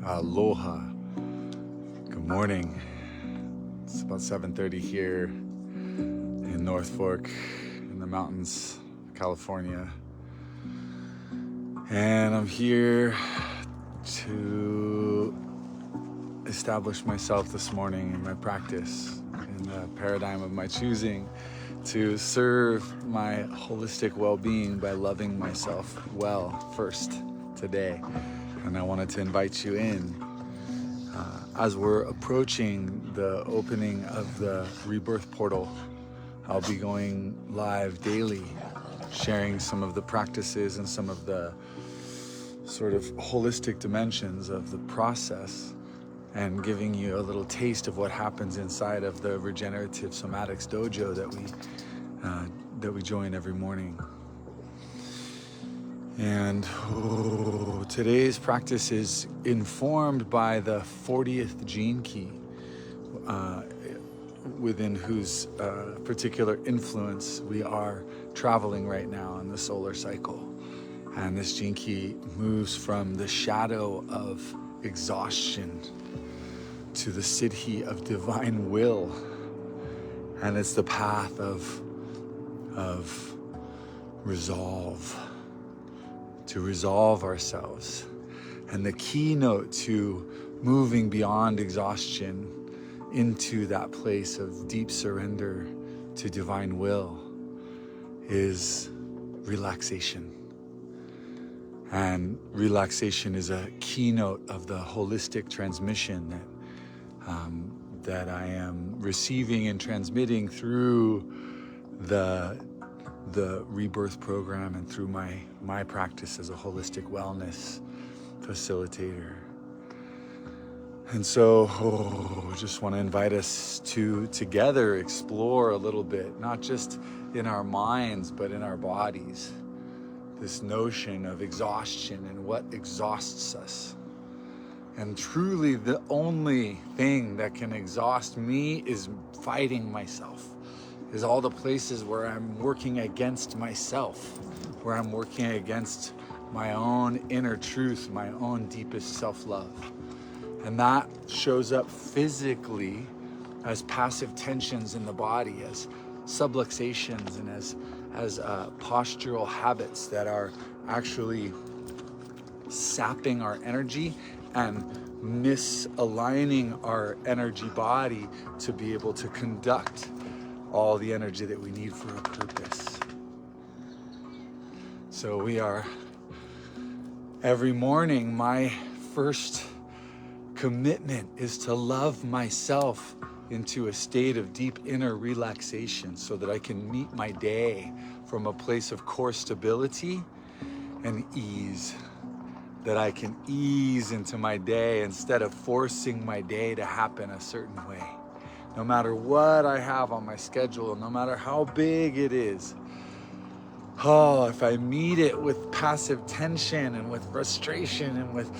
Aloha. Good morning. It's about 7:30 here in North Fork in the mountains, California. And I'm here to establish myself this morning in my practice, in the paradigm of my choosing to serve my holistic well-being by loving myself well first today. And I wanted to invite you in as we're approaching the opening of the rebirth portal. I'll be going live daily, sharing some of the practices and some of the sort of holistic dimensions of the process, and giving you a little taste of what happens inside of the regenerative somatics dojo that we join every morning. And today's practice is informed by the 40th gene key, within whose particular influence we are traveling right now in the solar cycle. And this gene key moves from the shadow of exhaustion to the Siddhi of divine will. And it's the path of resolve, to resolve ourselves. And the keynote to moving beyond exhaustion into that place of deep surrender to divine will is relaxation. And relaxation is a keynote of the holistic transmission that I am receiving and transmitting through the rebirth program and through my practice as a holistic wellness facilitator. And so just want to invite us to together explore a little bit, not just in our minds, but in our bodies, this notion of exhaustion and what exhausts us. And truly the only thing that can exhaust me is fighting myself, is all the places where I'm working against myself, where I'm working against my own inner truth, my own deepest self-love. And that shows up physically as passive tensions in the body, as subluxations, and as postural habits that are actually sapping our energy and misaligning our energy body to be able to conduct all the energy that we need for a purpose. So we are, every morning, my first commitment is to love myself into a state of deep inner relaxation so that I can meet my day from a place of core stability and ease, that I can ease into my day instead of forcing my day to happen a certain way. No matter what I have on my schedule, no matter how big it is, if I meet it with passive tension and with frustration and with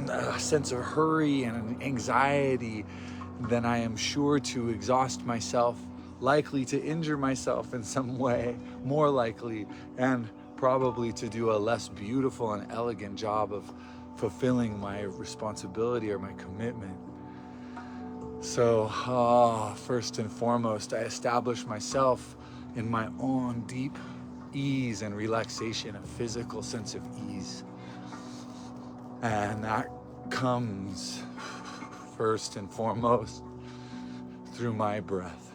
a sense of hurry and anxiety, then I am sure to exhaust myself, likely to injure myself in some way, more likely, and probably to do a less beautiful and elegant job of fulfilling my responsibility or my commitment. So first and foremost, I establish myself in my own deep ease and relaxation, a physical sense of ease. And that comes first and foremost through my breath.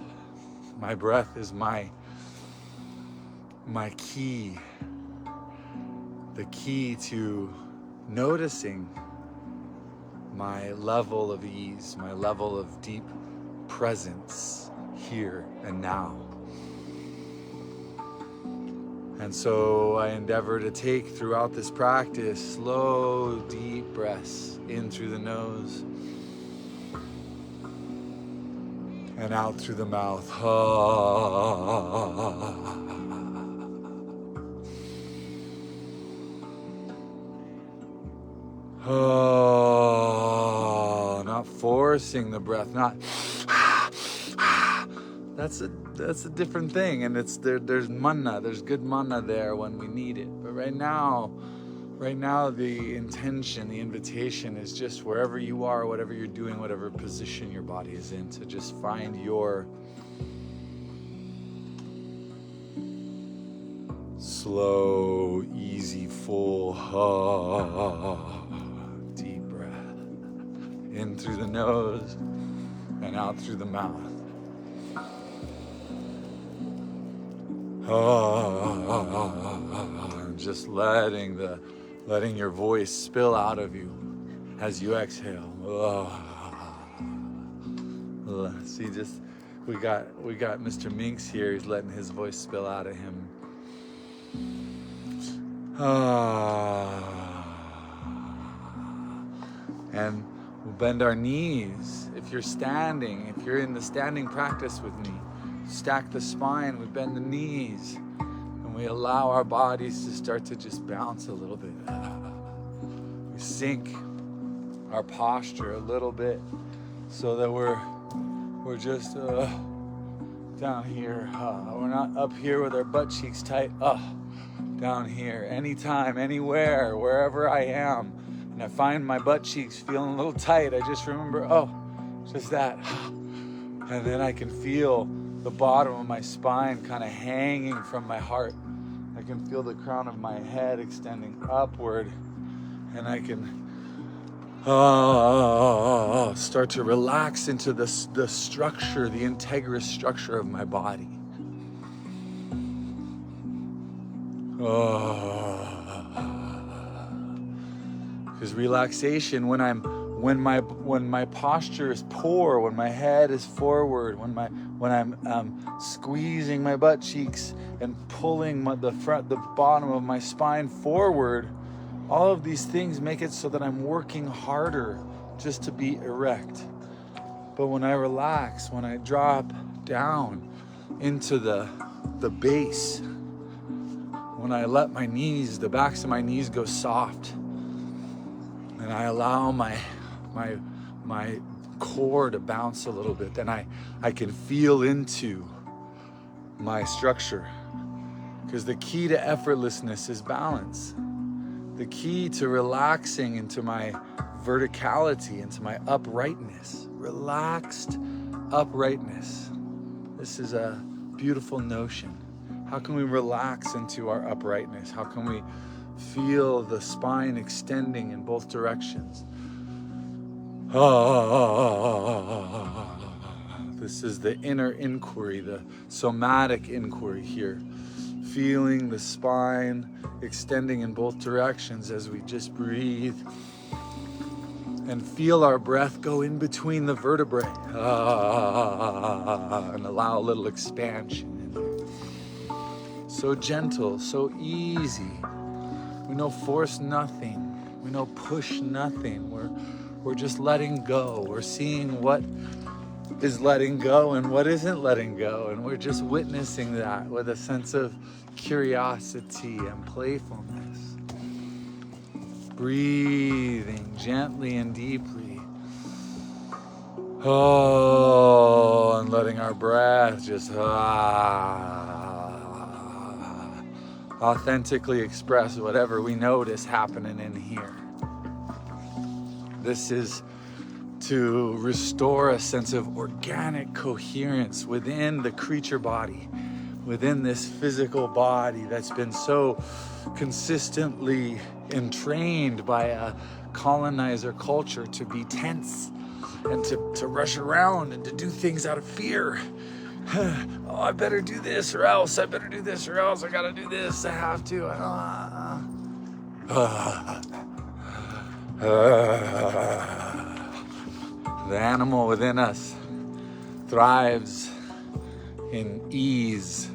My breath is my key, the key to noticing my level of ease, my level of deep presence here and now. And so I endeavor to take throughout this practice slow, deep breaths in through the nose and out through the mouth. Not forcing the breath, not that's a different thing, and there's manna, there's good manna there when we need it. But right now Right now, the intention, the invitation is just wherever you are, whatever you're doing, whatever position your body is in, to just find your slow, easy, full, deep breath. In through the nose and out through the mouth. Just letting your voice spill out of you as you exhale. See, we got Mr. Minx here. He's letting his voice spill out of him. And we'll bend our knees. If you're standing, if you're in the standing practice with me, stack the spine, we bend the knees, and we allow our bodies to start to just bounce a little bit. We sync our posture a little bit so that we're just down here. We're not up here with our butt cheeks tight. Down here, anytime, anywhere, wherever I am, and I find my butt cheeks feeling a little tight, I just remember, just that. And then I can feel the bottom of my spine kind of hanging from my heart. I can feel the crown of my head extending upward, and I can start to relax into the structure, the integrous structure of my body. Because relaxation, when my posture is poor, when my head is forward, when I'm squeezing my butt cheeks and pulling the bottom of my spine forward, all of these things make it so that I'm working harder just to be erect. But when I relax, when I drop down into the base, when I let my knees, the backs of my knees go soft, and I allow my core to bounce a little bit, then I can feel into my structure. Because the key to effortlessness is balance. The key to relaxing into my verticality, into my uprightness, relaxed uprightness. This is a beautiful notion. How can we relax into our uprightness? How can we feel the spine extending in both directions? This is the inner inquiry, the somatic inquiry here. Feeling the spine extending in both directions as we just breathe and feel our breath go in between the vertebrae and allow a little expansion. So gentle, so easy. We know force nothing. We know push nothing. We're just letting go. We're seeing what is letting go and what isn't letting go. And we're just witnessing that with a sense of curiosity and playfulness. Breathing gently and deeply. And letting our breath just authentically express whatever we notice happening in here. This is to restore a sense of organic coherence within the creature body, within this physical body that's been so consistently entrained by a colonizer culture to be tense and to rush around and to do things out of fear. Oh, I better do this or else. I better do this or else. I gotta do this. I have to. The animal within us thrives in ease.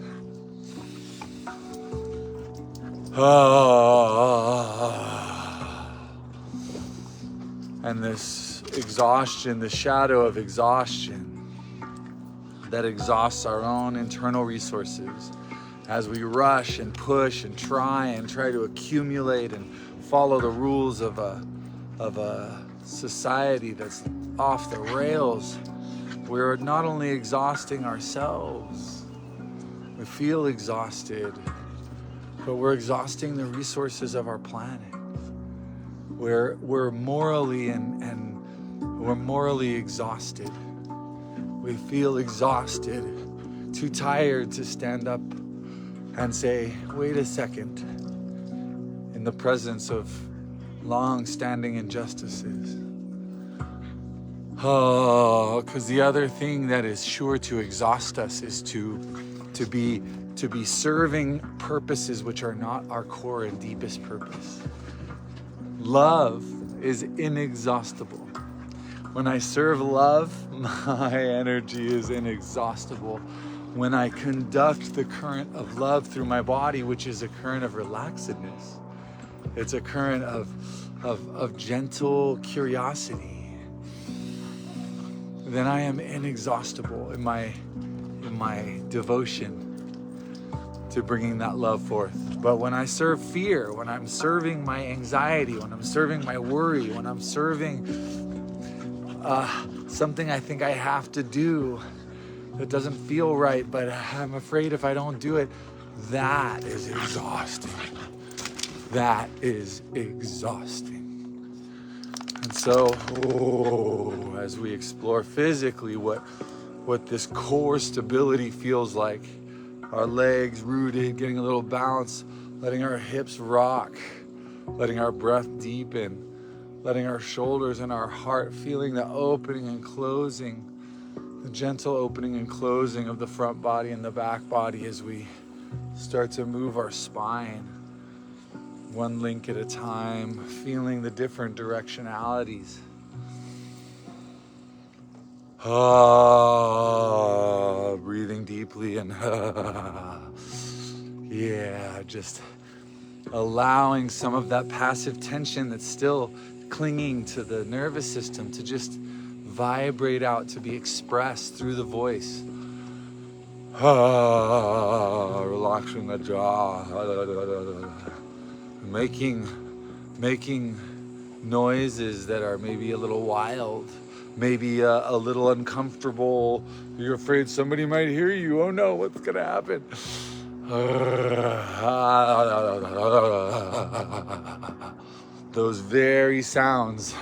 And this exhaustion, the shadow of exhaustion that exhausts our own internal resources as we rush and push and try to accumulate and follow the rules of a society that's off the rails. We're not only exhausting ourselves, we feel exhausted, but we're exhausting the resources of our planet. we're morally and we're morally exhausted. We feel exhausted, too tired to stand up and say, wait a second, in the presence of long-standing injustices. Oh, because the other thing that is sure to exhaust us is to be serving purposes which are not our core and deepest purpose. Love is inexhaustible. When I serve love, my energy is inexhaustible. When I conduct the current of love through my body, which is a current of relaxedness, it's a current of gentle curiosity, then I am inexhaustible in my devotion to bringing that love forth. But when I serve fear, when I'm serving my anxiety, when I'm serving my worry, when I'm serving something I think I have to do that doesn't feel right, but I'm afraid if I don't do it, that is exhausting. That is exhausting. And so, as we explore physically what this core stability feels like, our legs rooted, getting a little bounce, letting our hips rock, letting our breath deepen, letting our shoulders and our heart feeling the opening and closing, the gentle opening and closing of the front body and the back body as we start to move our spine, one link at a time, feeling the different directionalities. Breathing deeply and just allowing some of that passive tension that's still clinging to the nervous system to just vibrate out, to be expressed through the voice. Relaxing the jaw, making noises that are maybe a little wild, maybe a little uncomfortable. You're afraid somebody might hear you. Oh no, what's gonna happen? Those very sounds,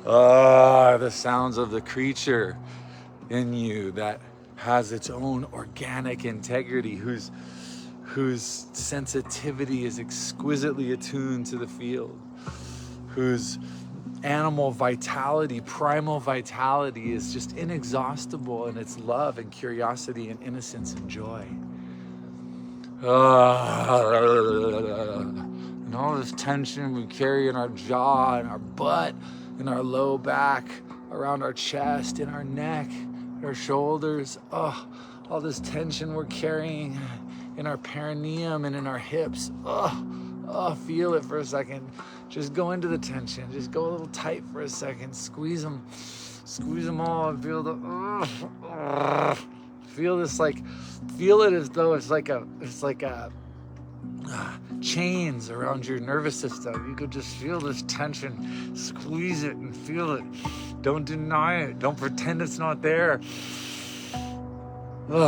the sounds of the creature in you that has its own organic integrity, whose sensitivity is exquisitely attuned to the field, whose animal vitality, primal vitality is just inexhaustible in its love and curiosity and innocence and joy. And all this tension we carry in our jaw, in our butt, in our low back, around our chest, in our neck, our shoulders. All this tension we're carrying in our perineum and in our hips. Feel it for a second. Just go into the tension. Just go a little tight for a second. Squeeze them all, and feel feel this, feel it as though it's like a chains around your nervous system. You could just feel this tension. Squeeze it and feel it. Don't deny it. Don't pretend it's not there. And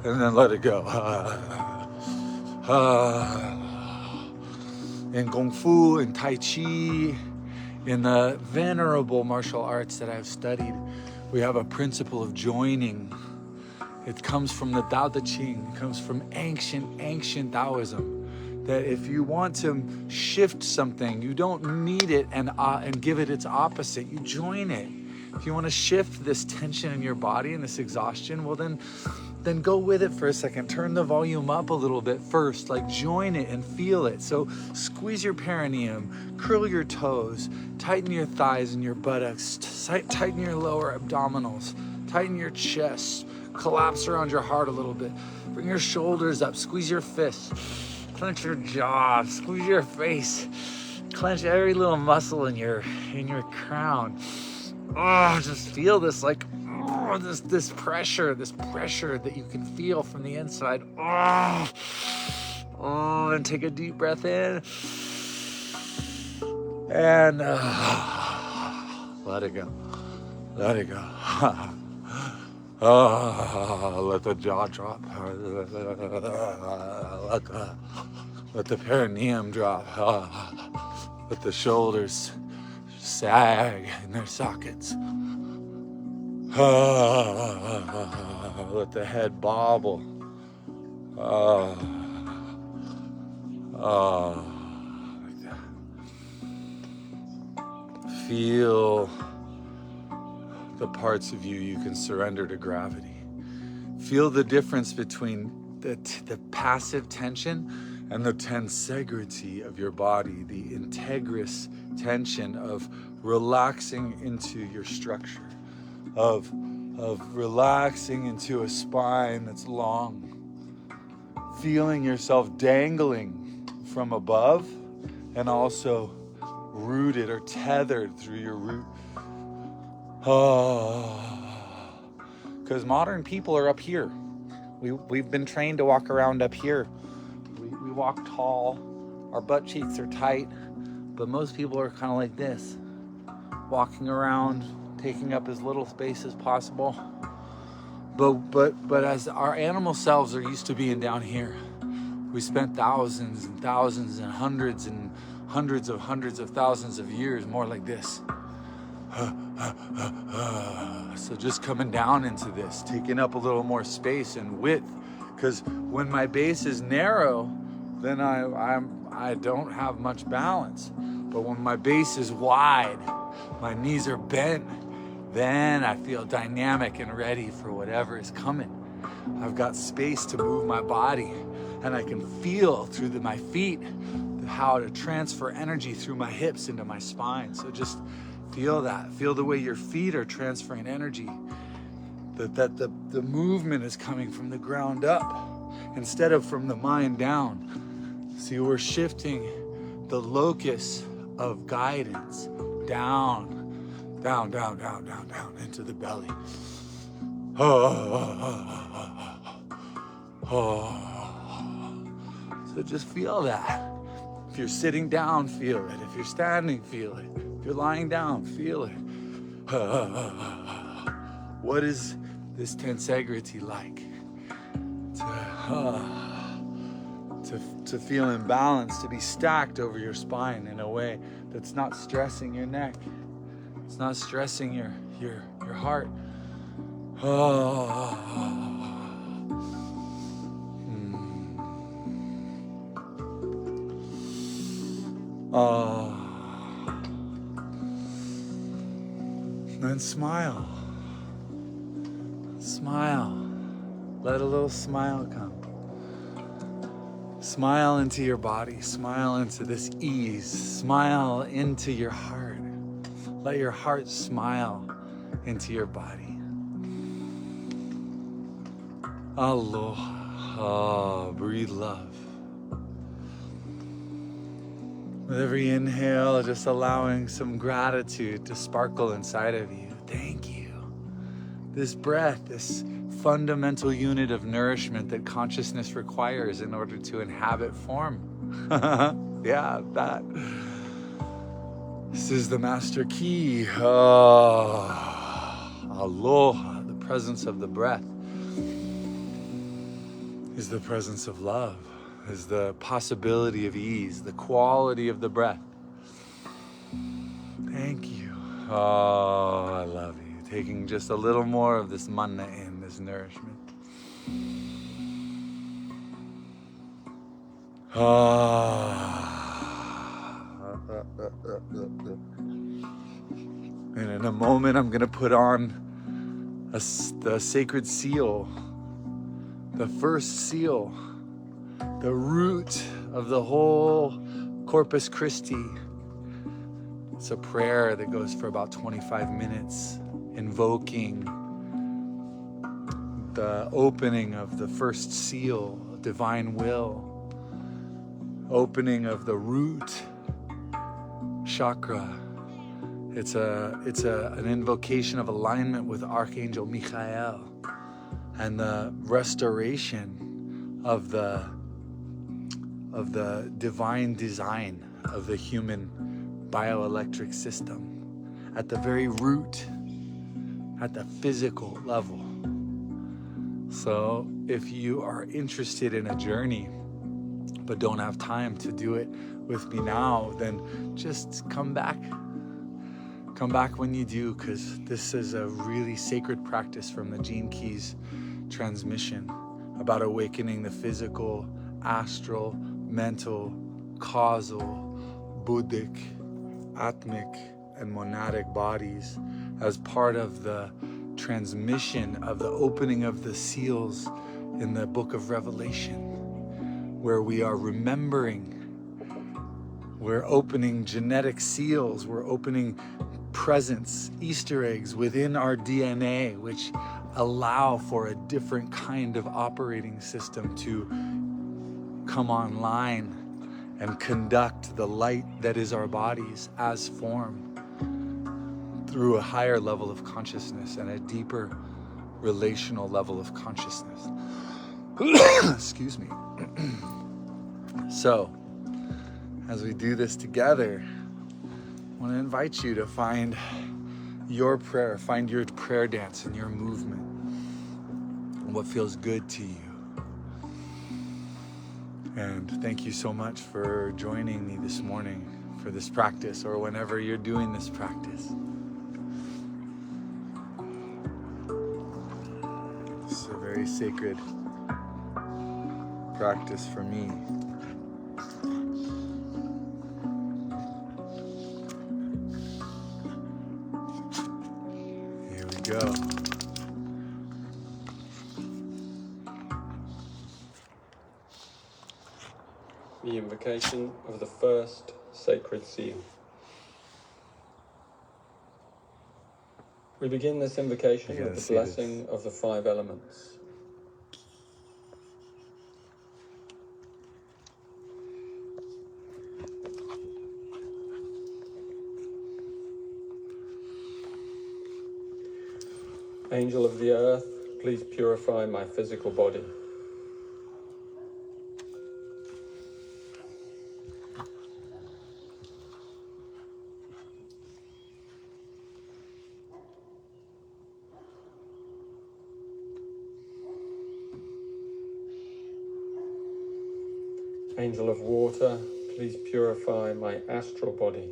then let it go. In Kung Fu, in Tai Chi, in the venerable martial arts that I've studied, we have a principle of joining. It comes from the Tao Te Ching. It comes from ancient Taoism. That if you want to shift something, you don't meet it and give it its opposite. You join it. If you want to shift this tension in your body and this exhaustion, well then go with it for a second. Turn the volume up a little bit first, join it and feel it. So squeeze your perineum, curl your toes, tighten your thighs and your buttocks, tighten your lower abdominals, tighten your chest, collapse around your heart a little bit. Bring your shoulders up, squeeze your fists, clench your jaw, squeeze your face, clench every little muscle in your crown. Just feel this this pressure that you can feel from the inside. And take a deep breath in. And let it go. Let it go. Let the jaw drop. Let the perineum drop. Let the shoulders sag in their sockets. Let the head bobble. Like that. Feel the parts of you can surrender to gravity. Feel the difference between the passive tension and the tensegrity of your body, the integrous tension of relaxing into your structure, of relaxing into a spine that's long, feeling yourself dangling from above and also rooted or tethered through your root. Because modern people are up here. We've been trained to walk around up here. We walk tall, our butt cheeks are tight, but most people are kind of like this, walking around, taking up as little space as possible. But as our animal selves are used to being down here, we spent thousands and thousands and hundreds of thousands of years more like this. So just coming down into this, taking up a little more space and width, because when my base is narrow, then I don't have much balance. But when my base is wide, my knees are bent, then I feel dynamic and ready for whatever is coming. I've got space to move my body, and I can feel through my feet how to transfer energy through my hips into my spine. So just feel that. Feel the way your feet are transferring energy. That the movement is coming from the ground up instead of from the mind down. See, we're shifting the locus of guidance down into the belly. So just feel that. If you're sitting down, feel it. If you're standing, feel it. If you're lying down, feel it. What is this tensegrity like? To feel in balance, to be stacked over your spine in a way that's not stressing your neck. It's not stressing your heart. Then smile. Smile. Let a little smile come. Smile into your body. Smile into this ease. Smile into your heart. Let your heart smile into your body. Aloha. Breathe love. With every inhale, just allowing some gratitude to sparkle inside of you. Thank you. This breath, this fundamental unit of nourishment that consciousness requires in order to inhabit form. Yeah, that. This is the master key. Aloha, the presence of the breath, is the presence of love, is the possibility of ease, the quality of the breath. Thank you. Oh, I love you. Taking just a little more of this manna in, this nourishment. And in a moment, I'm going to put on the sacred seal, the first seal, the root of the whole Corpus Christi. It's a prayer that goes for about 25 minutes, invoking the opening of the first seal, divine will, opening of the root chakra. It's an invocation of alignment with Archangel Michael and the restoration of the divine design of the human bioelectric system at the very root, at the physical level. So if you are interested in a journey, but don't have time to do it with me now, then just come back. Come back when you do, because this is a really sacred practice from the Gene Keys transmission about awakening the physical, astral, mental, causal, Buddhic, atmic, and monadic bodies as part of the transmission of the opening of the seals in the book of Revelation, where we are remembering, we're opening genetic seals, we're opening presents, Easter eggs within our DNA, which allow for a different kind of operating system to come online and conduct the light that is our bodies as form through a higher level of consciousness and a deeper relational level of consciousness. Excuse me. So, as we do this together, I want to invite you to find your prayer, find your prayer dance and your movement, and what feels good to you. And thank you so much for joining me this morning for this practice, or whenever you're doing this practice. It's a very sacred practice for me. Here we go. The invocation of the first sacred seal. We begin this invocation with the blessing of the 5 elements. Angel of the earth, please purify my physical body. Angel of water, please purify my astral body.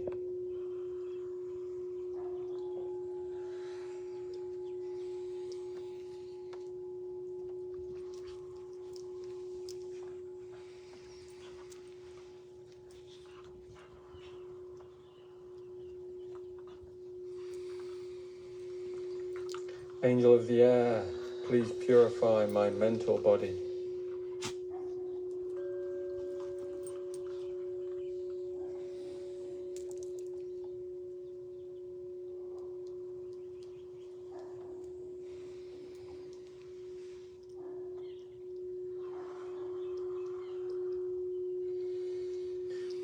Angel of the air, please purify my mental body.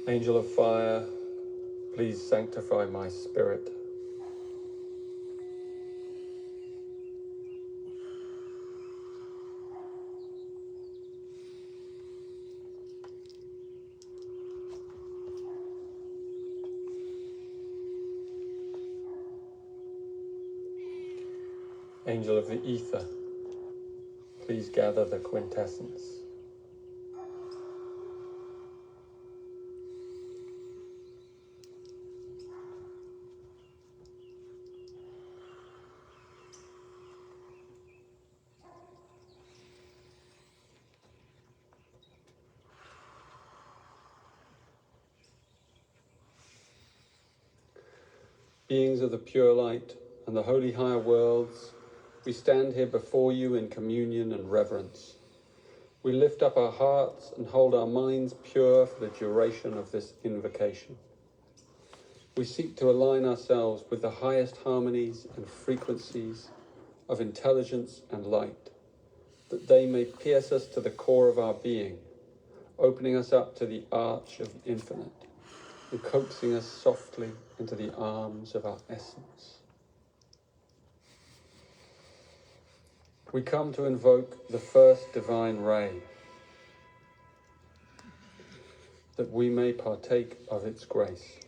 Angel of fire, please sanctify my spirit. Angel of the ether, please gather the quintessence. Beings of the pure light and the holy higher worlds, we stand here before you in communion and reverence. We lift up our hearts and hold our minds pure for the duration of this invocation. We seek to align ourselves with the highest harmonies and frequencies of intelligence and light, that they may pierce us to the core of our being, opening us up to the arch of the infinite, and coaxing us softly into the arms of our essence. We come to invoke the first divine ray, that we may partake of its grace.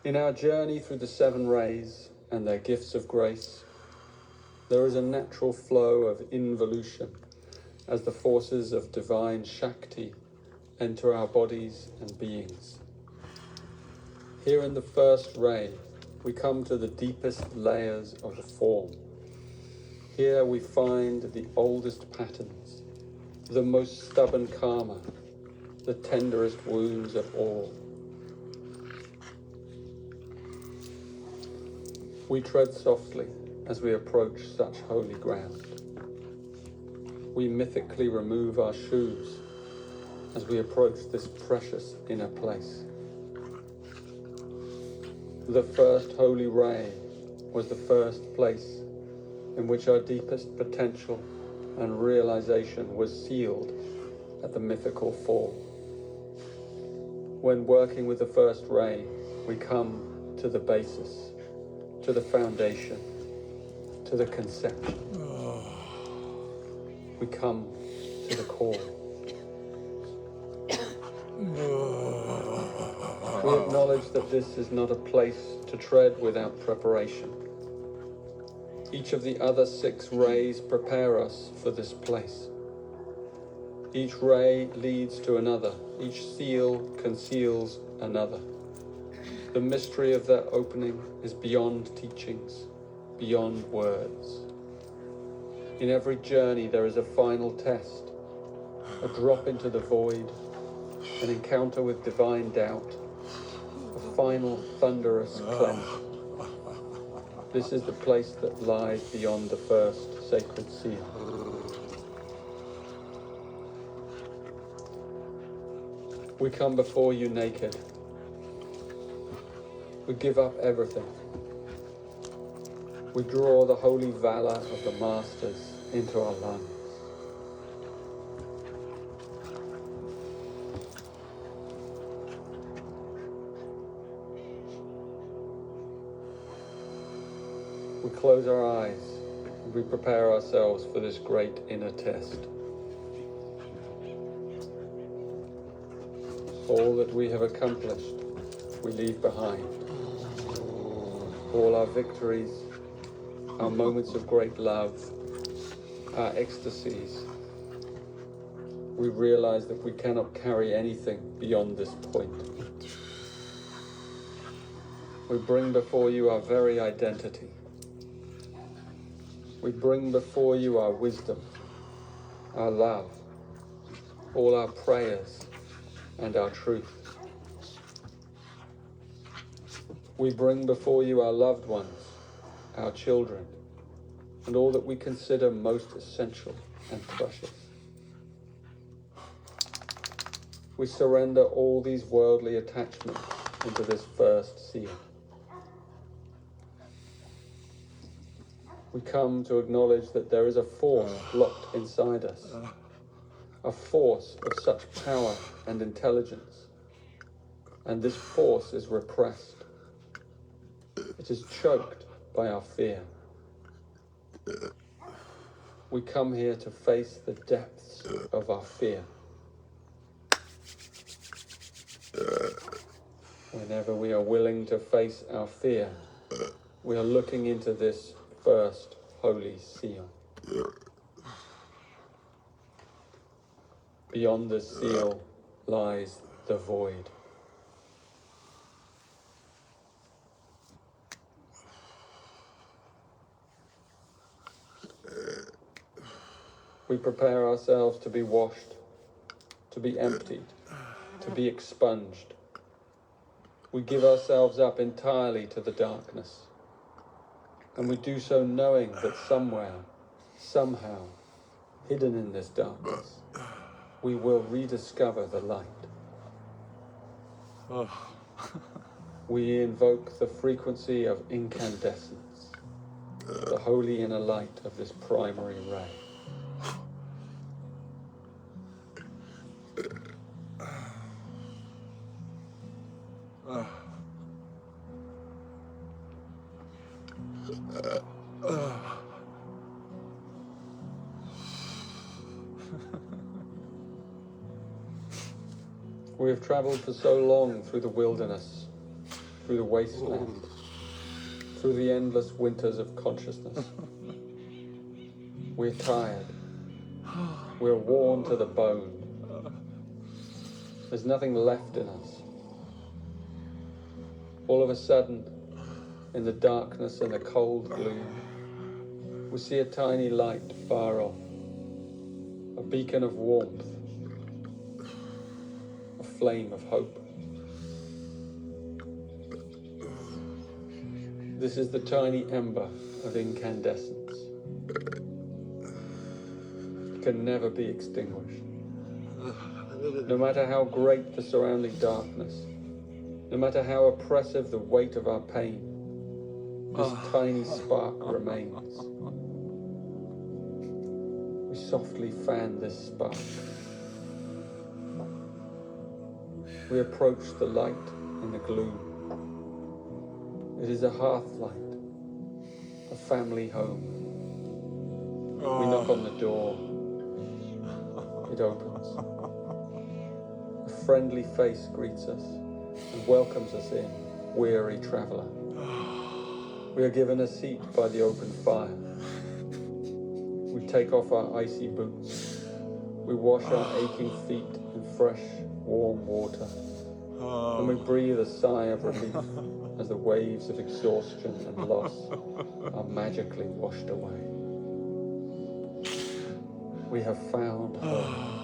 In our journey through the 7 rays and their gifts of grace, there is a natural flow of involution as the forces of divine Shakti enter our bodies and beings. Here in the first ray, we come to the deepest layers of the form. Here we find the oldest patterns, the most stubborn karma, the tenderest wounds of all. We tread softly as we approach such holy ground. We mythically remove our shoes as we approach this precious inner place. The first holy ray was the first place in which our deepest potential and realization was sealed at the mythical fall. When working with the first ray, we come to the basis, to the foundation, to the conception. We come to the core. We acknowledge that this is not a place to tread without preparation. Each of the other 6 rays prepare us for this place. Each ray leads to another. Each seal conceals another. The mystery of their opening is beyond teachings, beyond words. In every journey there is a final test, a drop into the void, an encounter with divine doubt, a final thunderous cleansing. This is the place that lies beyond the first sacred seal. We come before you naked. We give up everything. We draw the holy valor of the masters into our lungs. We close our eyes and we prepare ourselves for this great inner test. All that we have accomplished, we leave behind. All our victories, our moments of great love, our ecstasies, we realize that we cannot carry anything beyond this point. We bring before you our very identity. We bring before you our wisdom, our love, all our prayers, and our truth. We bring before you our loved ones, our children, and all that we consider most essential and precious. We surrender all these worldly attachments into this first seal. We come to acknowledge that there is a force locked inside us, a force of such power and intelligence, and this force is repressed. It is choked by our fear. We come here to face the depths of our fear. Whenever we are willing to face our fear, we are looking into this first holy seal. Beyond the seal lies the void. We prepare ourselves to be washed, to be emptied, to be expunged. We give ourselves up entirely to the darkness. And we do so knowing that somewhere, somehow, hidden in this darkness, we will rediscover the light. We invoke the frequency of incandescence, the holy inner light of this primary ray. We have traveled for so long through the wilderness, through the wasteland, through the endless winters of consciousness. We're tired. We're worn to the bone. There's nothing left in us. All of a sudden, in the darkness and the cold gloom, we see a tiny light far off, a beacon of warmth, a flame of hope. This is the tiny ember of incandescence. It can never be extinguished. No matter how great the surrounding darkness, no matter how oppressive the weight of our pain, this tiny spark remains. We softly fan this spark. We approach the light in the gloom. It is a hearth light, a family home. We knock on the door. It opens. A friendly face greets us and welcomes us in, weary traveller. We are given a seat by the open fire. We take off our icy boots. We wash our aching feet in fresh, warm water. And we breathe a sigh of relief as the waves of exhaustion and loss are magically washed away. We have found home.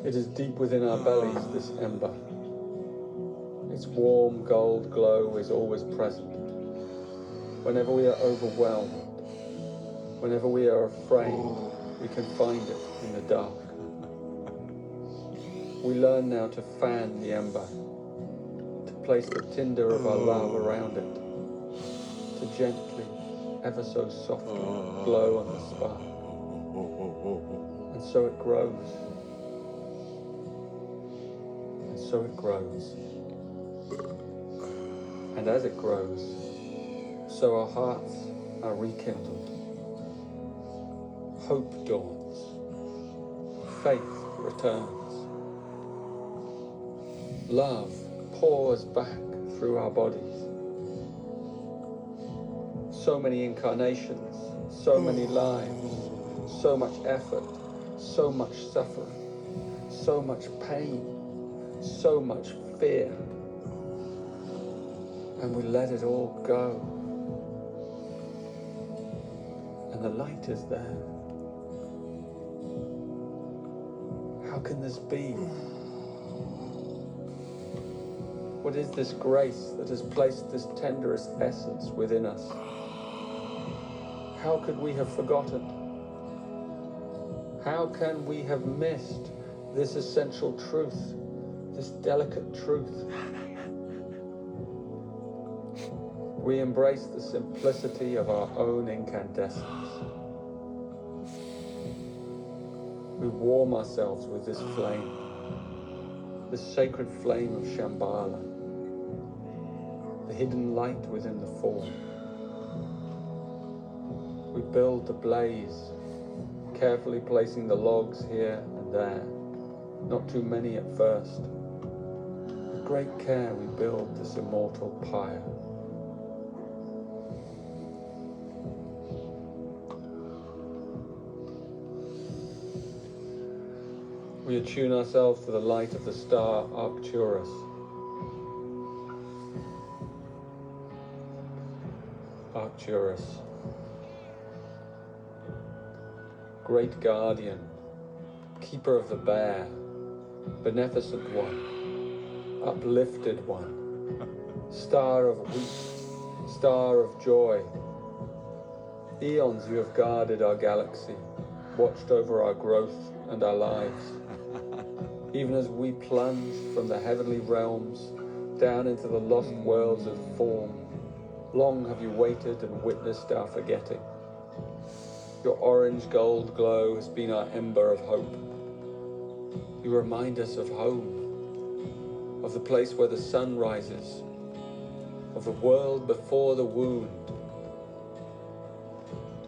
It is deep within our bellies, this ember. Its warm gold glow is always present. Whenever we are overwhelmed, whenever we are afraid, we can find it in the dark. We learn now to fan the ember, to place the tinder of our love around it, to gently, ever so softly, blow on the spark. And so it grows. And so it grows. And as it grows, so our hearts are rekindled. Hope dawns. Faith returns. Love pours back through our bodies. So many incarnations, so many lives, so much effort, so much suffering, so much pain, so much fear. And we let it all go. And the light is there. How can this be? What is this grace that has placed this tenderest essence within us? How could we have forgotten? How can we have missed this essential truth, this delicate truth? We embrace the simplicity of our own incandescence. We warm ourselves with this flame, this sacred flame of Shambhala, the hidden light within the form. We build the blaze, carefully placing the logs here and there, not too many at first. With great care we build this immortal pyre. We attune ourselves to the light of the star Arcturus. Arcturus, great guardian, keeper of the bear, beneficent one, uplifted one, star of wheat, star of joy. Eons you have guarded our galaxy, watched over our growth and our lives. Even as we plunge from the heavenly realms down into the lost worlds of form, long have you waited and witnessed our forgetting. Your orange gold glow has been our ember of hope. You remind us of home, of the place where the sun rises, of the world before the wound.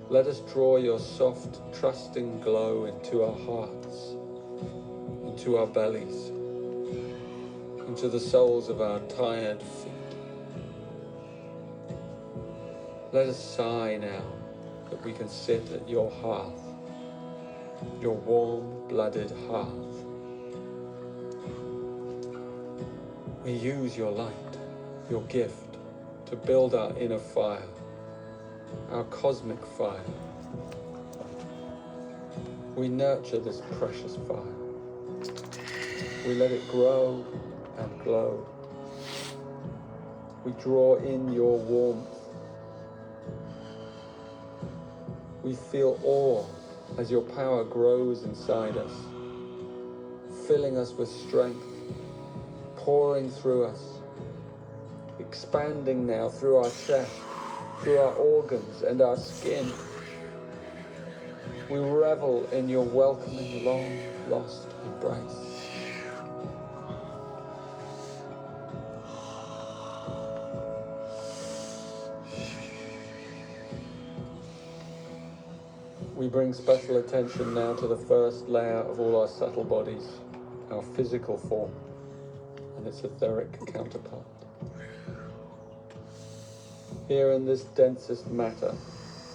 Let us draw your soft, trusting glow into our hearts, into our bellies, into the soles of our tired feet. Let us sigh now that we can sit at your hearth, your warm-blooded hearth. We use your light, your gift, to build our inner fire, our cosmic fire. We nurture this precious fire. We let it grow and glow. We draw in your warmth. We feel awe as your power grows inside us, filling us with strength, pouring through us, expanding now through our chest, through our organs and our skin. We revel in your welcoming, long-lost embrace. We bring special attention now to the first layer of all our subtle bodies, our physical form, and its etheric counterpart. Here in this densest matter,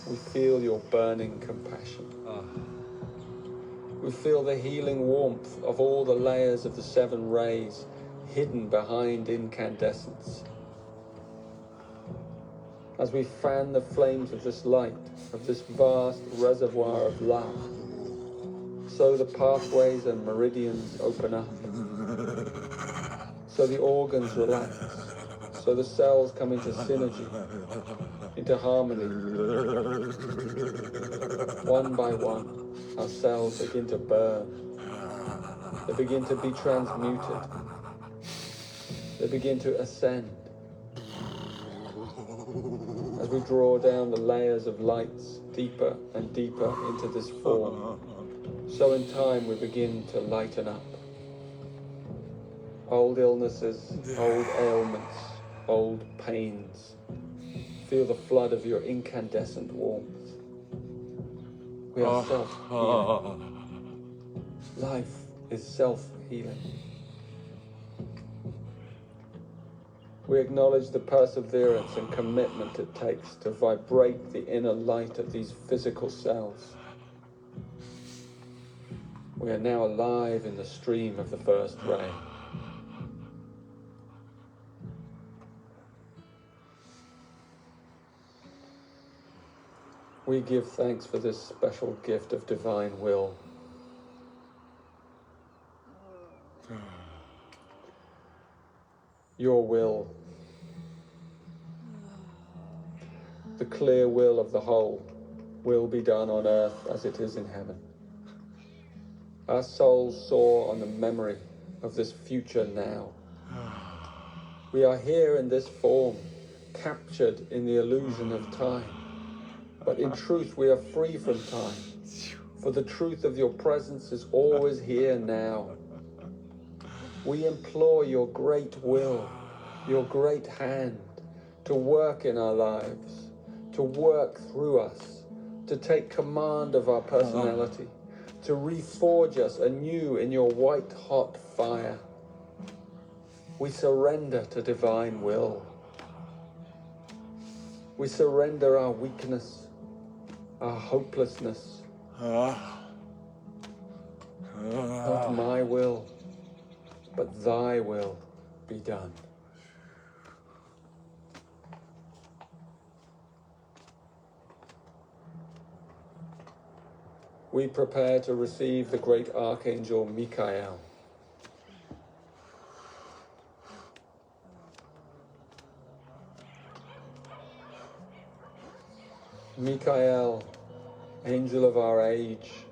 we feel your burning compassion. We feel the healing warmth of all the layers of the 7 rays hidden behind incandescence. As we fan the flames of this light, of this vast reservoir of love, so the pathways and meridians open up, so the organs relax, so the cells come into synergy, into harmony. One by one, our cells begin to burn. They begin to be transmuted. They begin to ascend. As we draw down the layers of lights deeper and deeper into this form, so in time we begin to lighten up. Old illnesses, old ailments, old pains, feel the flood of your incandescent warmth. We are self-healing. Life is self-healing. We acknowledge the perseverance and commitment it takes to vibrate the inner light of these physical cells. We are now alive in the stream of the first ray. We give thanks for this special gift of divine will. Your will, the clear will of the whole, will be done on earth as it is in heaven. Our souls soar on the memory of this future now. We are here in this form, captured in the illusion of time. But in truth, we are free from time, for the truth of your presence is always here now. We implore your great will, your great hand, to work in our lives, to work through us, to take command of our personality, to reforge us anew in your white-hot fire. We surrender to divine will. We surrender our weakness, our hopelessness. Not my will, but thy will be done. We prepare to receive the great Archangel Michael. Michael, angel of our age,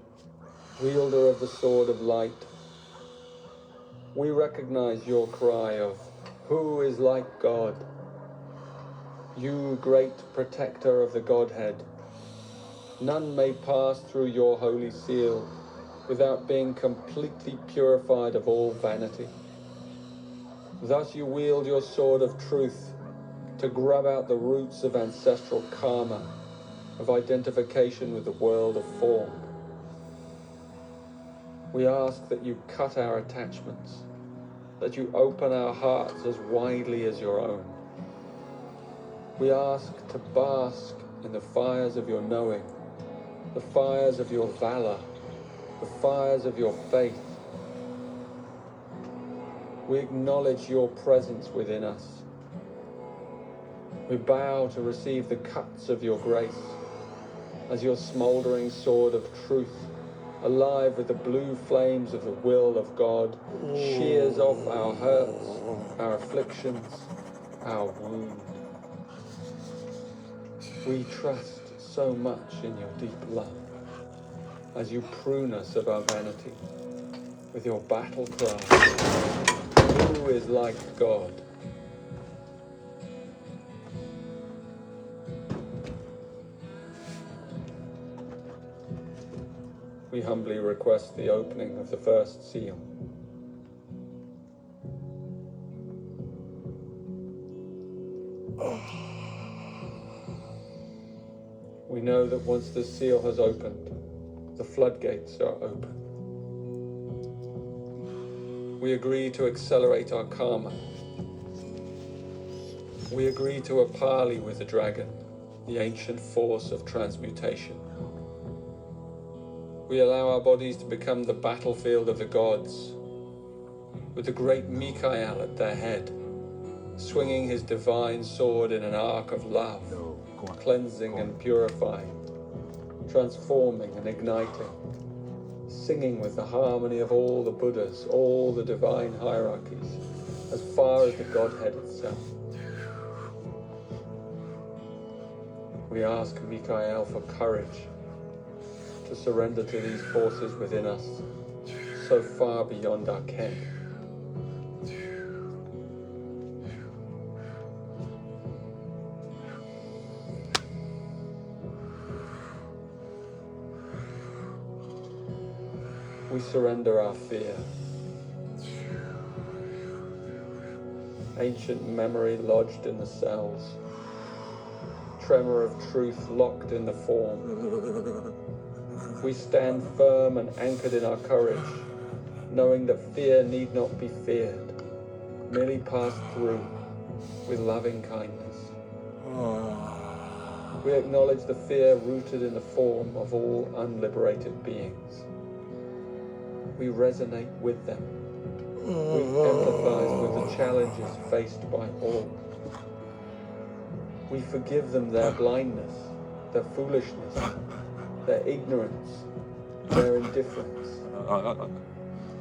wielder of the sword of light, we recognize your cry of, "Who is like God?" You great protector of the Godhead, none may pass through your holy seal without being completely purified of all vanity. Thus you wield your sword of truth to grub out the roots of ancestral karma, of identification with the world of form. We ask that you cut our attachments, that you open our hearts as widely as your own. We ask to bask in the fires of your knowing, the fires of your valor, the fires of your faith. We acknowledge your presence within us. We bow to receive the cuts of your grace as your smouldering sword of truth, alive with the blue flames of the will of God, shears off our hurts, our afflictions, our wound. We trust so much in your deep love as you prune us of our vanity with your battle cry, who is like God? We humbly request the opening of the first seal. We know that once the seal has opened, the floodgates are open. We agree to accelerate our karma. We agree to a parley with the dragon, the ancient force of transmutation. We allow our bodies to become the battlefield of the gods, with the great Michael at their head, swinging his divine sword in an arc of love, cleansing and purifying, transforming and igniting, singing with the harmony of all the Buddhas, all the divine hierarchies, as far as the Godhead itself. We ask Michael for courage to surrender to these forces within us, so far beyond our ken. We surrender our fear, ancient memory lodged in the cells, tremor of truth locked in the form. We stand firm and anchored in our courage, knowing that fear need not be feared, merely passed through with loving kindness. We acknowledge the fear rooted in the form of all unliberated beings. We resonate with them. We empathize with the challenges faced by all. We forgive them their blindness, their foolishness, their ignorance, their indifference.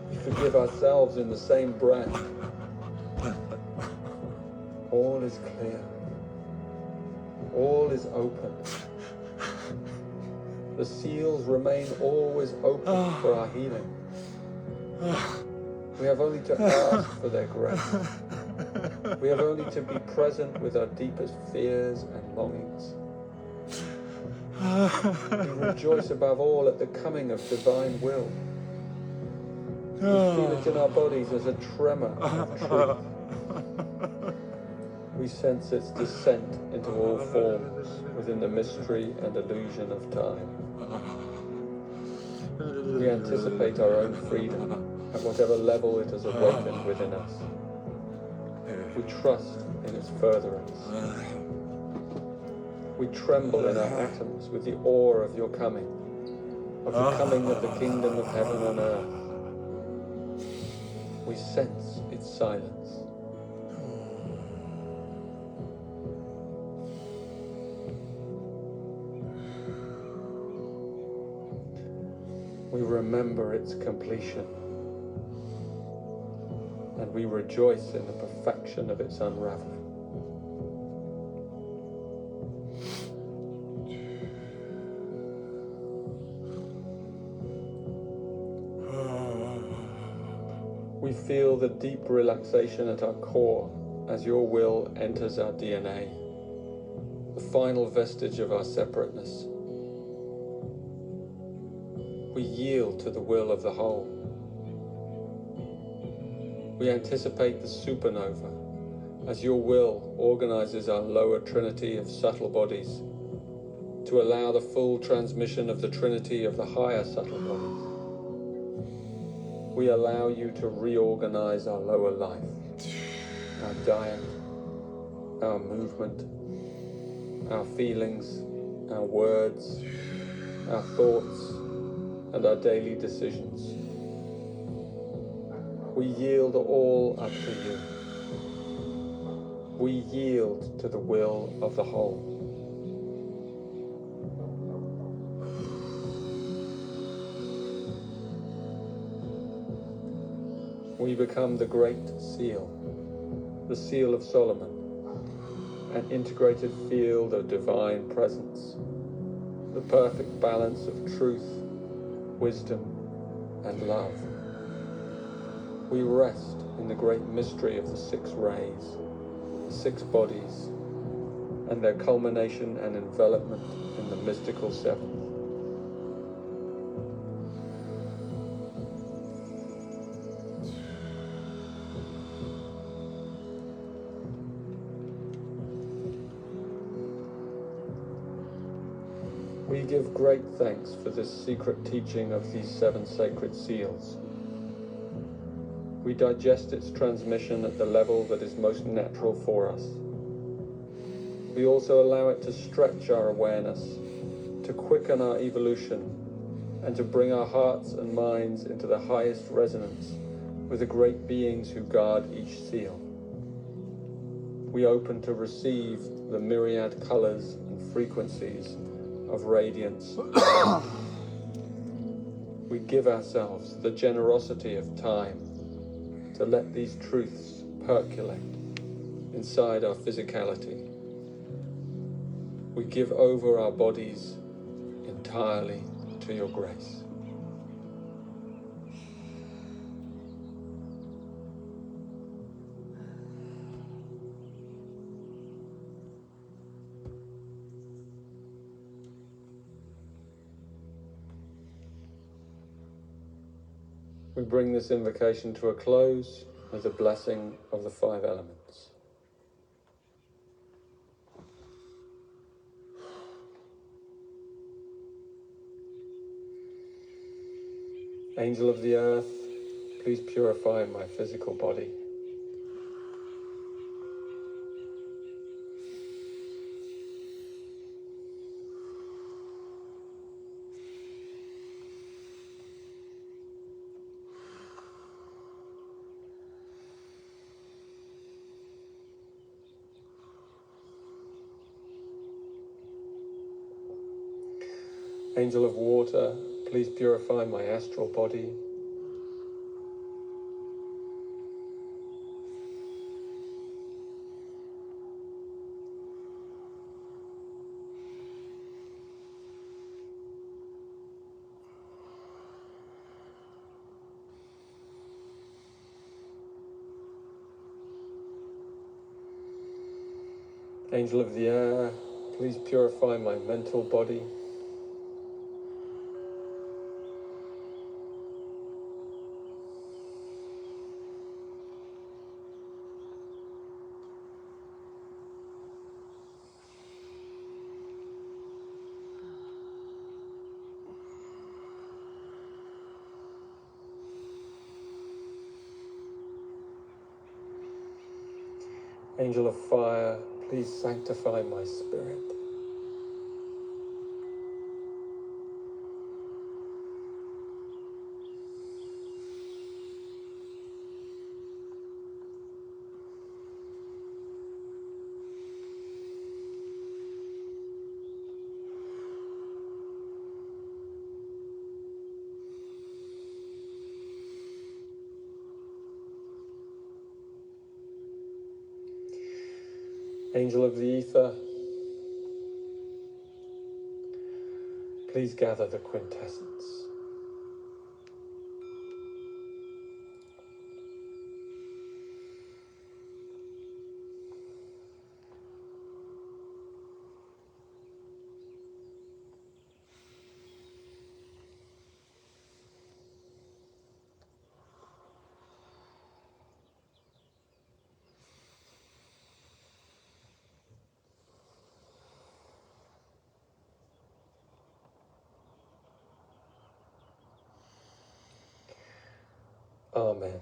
We forgive ourselves in the same breath. All is clear. All is open. The seals remain always open for our healing. We have only to ask for their grace. We have only to be present with our deepest fears and longings. We rejoice above all at the coming of divine will. We feel it in our bodies as a tremor of truth. We sense its descent into all forms within the mystery and illusion of time. We anticipate our own freedom at whatever level it has awakened within us. We trust in its furtherance. We tremble in our atoms with the awe of your coming, of the coming of the kingdom of heaven on earth. We sense its silence. We remember its completion, and we rejoice in the perfection of its unraveling. We feel the deep relaxation at our core as your will enters our DNA, the final vestige of our separateness. We yield to the will of the whole. We anticipate the supernova as your will organizes our lower trinity of subtle bodies to allow the full transmission of the trinity of the higher subtle bodies. We allow you to reorganize our lower life, our diet, our movement, our feelings, our words, our thoughts, and our daily decisions. We yield all up to you. We yield to the will of the whole. We become the great seal, the seal of Solomon, an integrated field of divine presence, the perfect balance of truth, wisdom, and love. We rest in the great mystery of the 6 rays, the 6 bodies, and their culmination and envelopment in the mystical 7th. We give great thanks for this secret teaching of these 7 sacred seals. We digest its transmission at the level that is most natural for us. We also allow it to stretch our awareness, to quicken our evolution, and to bring our hearts and minds into the highest resonance with the great beings who guard each seal. We open to receive the myriad colors and frequencies of radiance. We give ourselves the generosity of time to let these truths percolate inside our physicality. We give over our bodies entirely to your grace. We bring this invocation to a close with the blessing of the 5 elements. Angel of the earth, please purify my physical body. Angel of water, please purify my astral body. Angel of the air, please purify my mental body. Angel of fire, please sanctify my spirit. Angel of the ether, please gather the quintessence. Amen.